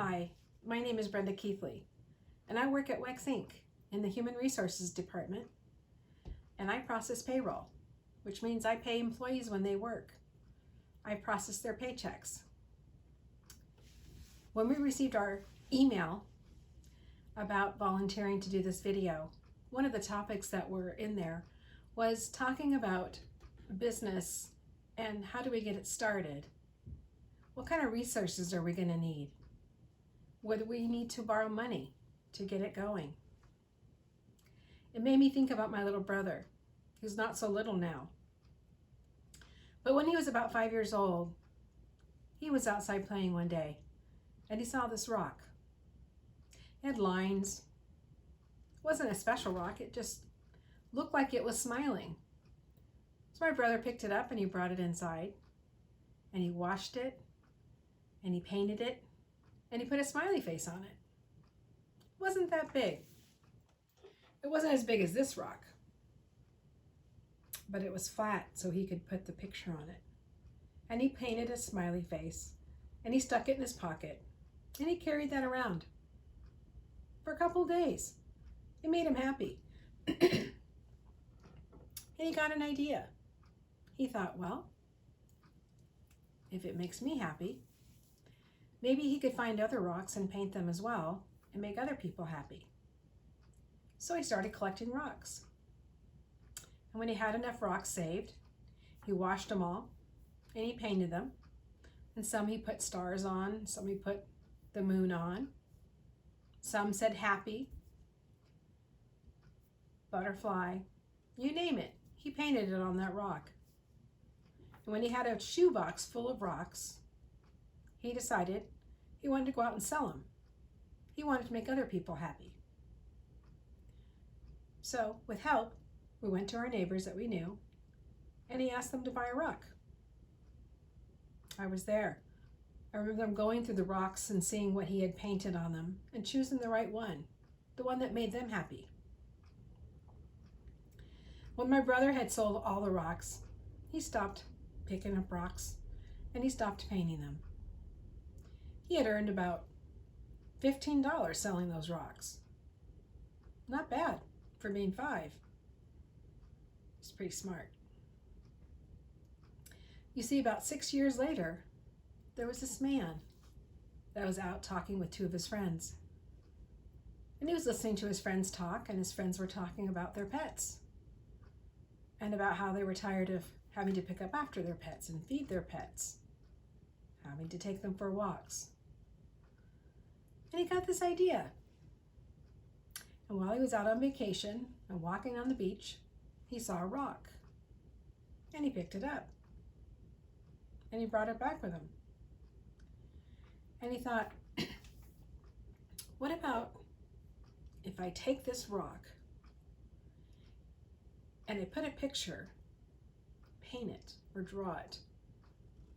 Hi, my name is Brenda Keithley, and I work at WEX Inc. in the Human Resources Department, and I process payroll, which means I pay employees when they work. I process their paychecks. When we received our email about volunteering to do this video, one of the topics that were in there was talking about business and how do we get it started? What kind of resources are we going to need? Whether we need to borrow money to get it going. It made me think about my little brother, who's not so little now. But when he was about 5 years old, he was outside playing one day, and he saw this rock. It had lines. It wasn't a special rock, it just looked like it was smiling. So my brother picked it up and he brought it inside, and he washed it, and he painted it, and he put a smiley face on it. It wasn't that big. It wasn't as big as this rock, but it was flat so he could put the picture on it. And he painted a smiley face, and he stuck it in his pocket, and he carried that around for a couple of days. It made him happy. And he got an idea. He thought, well, if it makes me happy, maybe he could find other rocks and paint them as well and make other people happy. So he started collecting rocks. And when he had enough rocks saved, he washed them all and he painted them. And some he put stars on, some he put the moon on. Some said happy, butterfly, you name it. He painted it on that rock. And when he had a shoebox full of rocks, he decided he wanted to go out and sell them. He wanted to make other people happy. So, with help, we went to our neighbors that we knew, and he asked them to buy a rock. I was there. I remember them going through the rocks and seeing what he had painted on them and choosing the right one, the one that made them happy. When my brother had sold all the rocks, he stopped picking up rocks and he stopped painting them. He had earned about $15 selling those rocks. Not bad for being 5. He's pretty smart. You see, about 6 years later, there was this man that was out talking with 2 of his friends. And he was listening to his friends talk, and his friends were talking about their pets and about how they were tired of having to pick up after their pets and feed their pets, having to take them for walks. And he got this idea. And while he was out on vacation and walking on the beach, he saw a rock. And he picked it up. And he brought it back with him. And he thought, what about if I take this rock and I put a picture, paint it or draw it,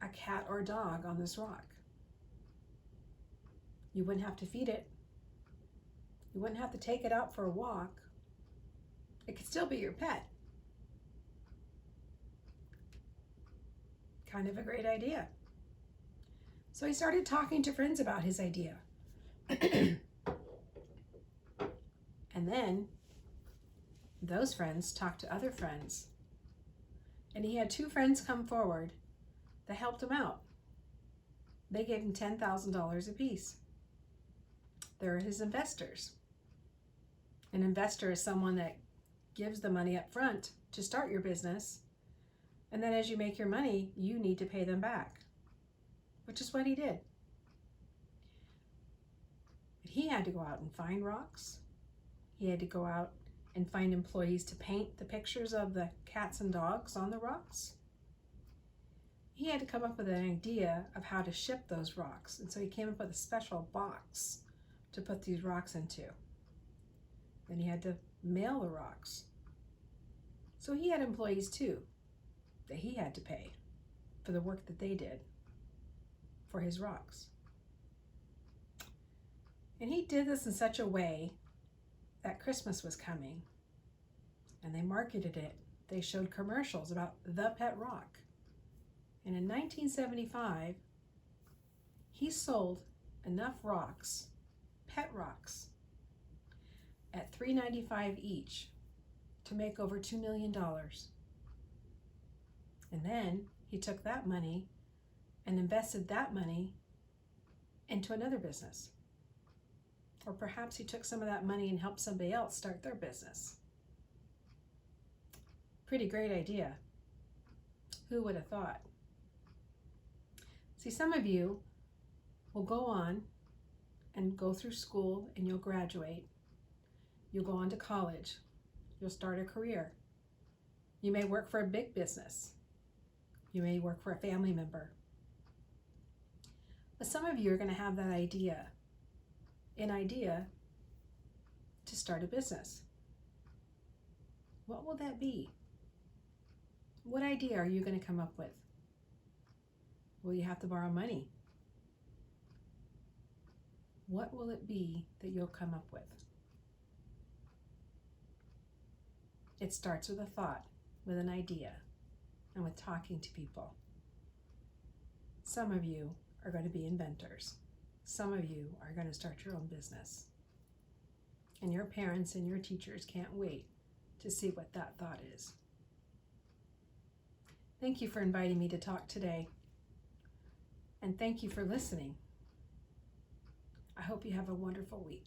a cat or dog on this rock? You wouldn't have to feed it. You wouldn't have to take it out for a walk. It could still be your pet. Kind of a great idea. So he started talking to friends about his idea. And then those friends talked to other friends. And he had 2 friends come forward that helped him out. They gave him $10,000 apiece. They're his investors. An investor is someone that gives the money up front to start your business, and then as you make your money, you need to pay them back, which is what he did. But he had to go out and find rocks. He had to go out and find employees to paint the pictures of the cats and dogs on the rocks. He had to come up with an idea of how to ship those rocks, and so he came up with a special box to put these rocks into. Then he had to mail the rocks. So he had employees too that he had to pay for the work that they did for his rocks. And he did this in such a way that Christmas was coming, and they marketed it. They showed commercials about the pet rock. And in 1975, he sold enough rocks, pet rocks, at $3.95 each to make over $2 million. And then he took that money and invested that money into another business. Or perhaps he took some of that money and helped somebody else start their business. Pretty great idea. Who would have thought? See, some of you will go on and go through school and you'll graduate. You'll go on to college. You'll start a career. You may work for a big business. You may work for a family member. But some of you are going to have that idea, an idea to start a business. What will that be? What idea are you going to come up with? Will you have to borrow money? What will it be that you'll come up with? It starts with a thought, with an idea, and with talking to people. Some of you are going to be inventors. Some of you are going to start your own business. And your parents and your teachers can't wait to see what that thought is. Thank you for inviting me to talk today. And thank you for listening. I hope you have a wonderful week.